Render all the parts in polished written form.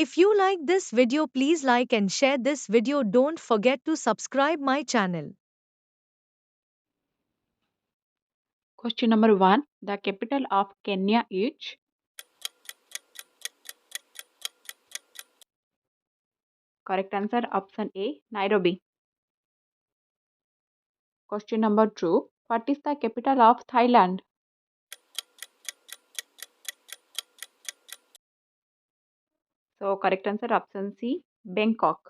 If you like this video, please like and share this video. Don't forget to subscribe my channel. Question number 1. The capital of Kenya is? Correct answer option A, Nairobi. Question number 2. What is the capital of Thailand? So correct answer option C, Bangkok.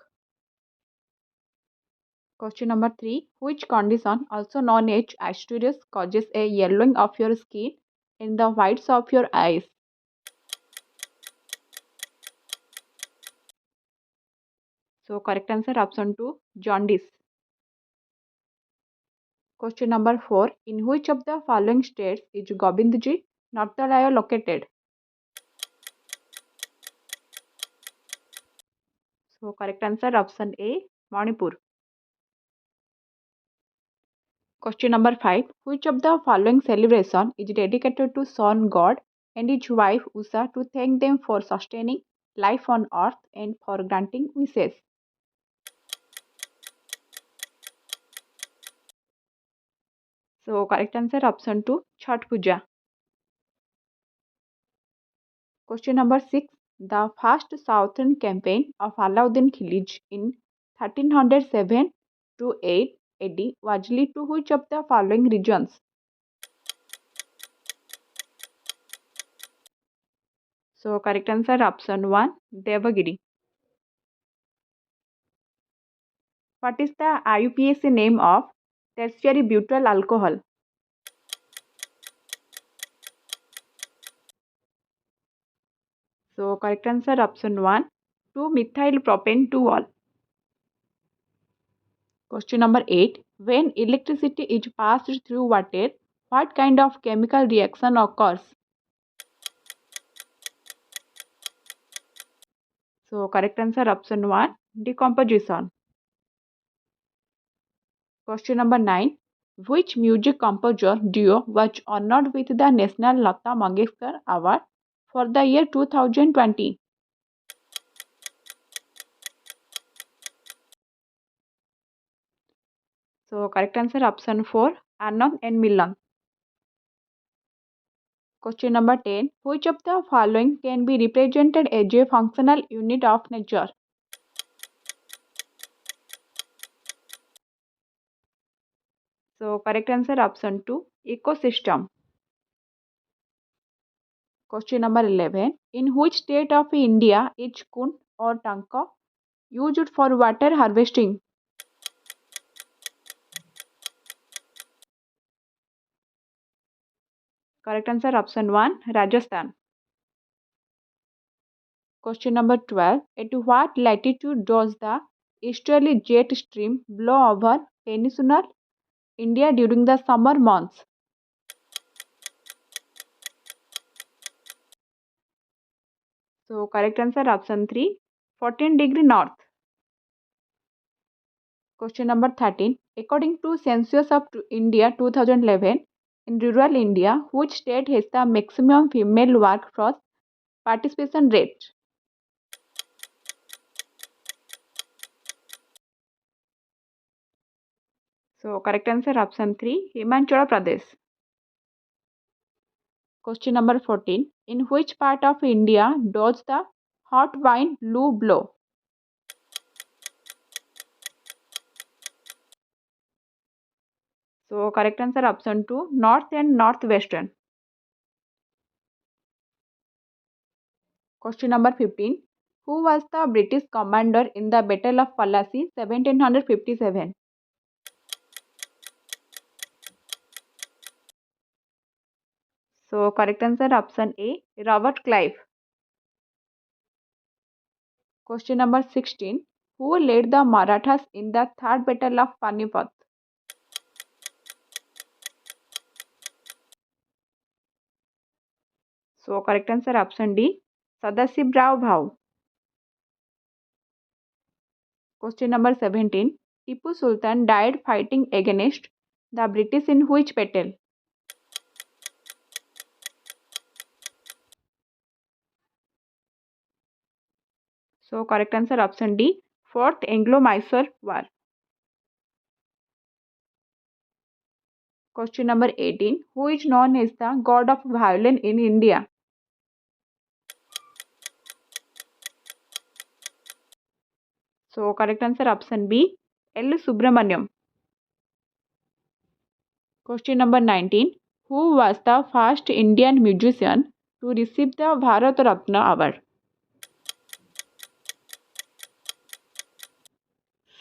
Question number 3. Which condition, also known as asterisk, causes a yellowing of your skin in the whites of your eyes? So correct answer option 2, jaundice. Question number 4. In which of the following states is Govindji Nautyalayya located? So correct answer option A, Manipur. Question number 5. Which of the following celebration is dedicated to sun god and his wife Usha to thank them for sustaining life on earth and for granting wishes? So correct answer option 2, Chhat Puja. Question number 6. The first southern campaign of Alauddin Khilji in 1307 to 8 AD was led to which of the following regions? So correct answer option 1, Devagiri. What is the IUPAC name of tertiary butyl alcohol? So correct answer option 1, 2-methyl propane 2-ol. Question number 8. When electricity is passed through water, what kind of chemical reaction occurs? So correct answer option 1, decomposition. Question number 9. Which music composer duo was honored with the National Lata Mangeshkar Award for the year 2020? So correct answer option 4, Anand and Milan. Question number 10. Which of the following can be represented as a functional unit of nature? So correct answer option 2, ecosystem. Question number 11. In which state of India is Kund or Tanka used for water harvesting? Correct answer option 1, Rajasthan. Question number 12. At what latitude does the easterly jet stream blow over peninsular India during the summer months? So correct answer option 3, 14° north. Question number 13. According to Census of India 2011, in rural India, which state has the maximum female workforce participation rate? So correct answer option 3, Himachal Pradesh. Question number 14. In which part of India does the hot wind blue blow? So correct answer option 2, north and northwestern. Question number 15. Who was the British commander in the Battle of Plassey 1757? So correct answer option A, Robert Clive. Question number 16. Who led the Marathas in the Third Battle of Panipat? So correct answer option D, Sadashivrao Bhau. Question number 17. Tipu Sultan died fighting against the British in which battle? So correct answer option D, Fourth Anglo-Mysore War. Question number 18. Who is known as the god of violin in India? So correct answer option B, L. Subramaniam. Question number 19. Who was the first Indian musician to receive the Bharat Ratna Award?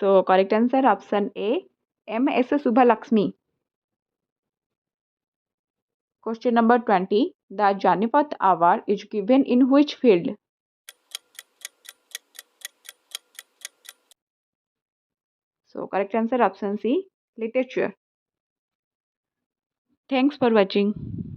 So correct answer option A, M.S. Subbalakshmi. Question number 20. The Janipath Award is given in which field? So correct answer option C, literature. Thanks for watching.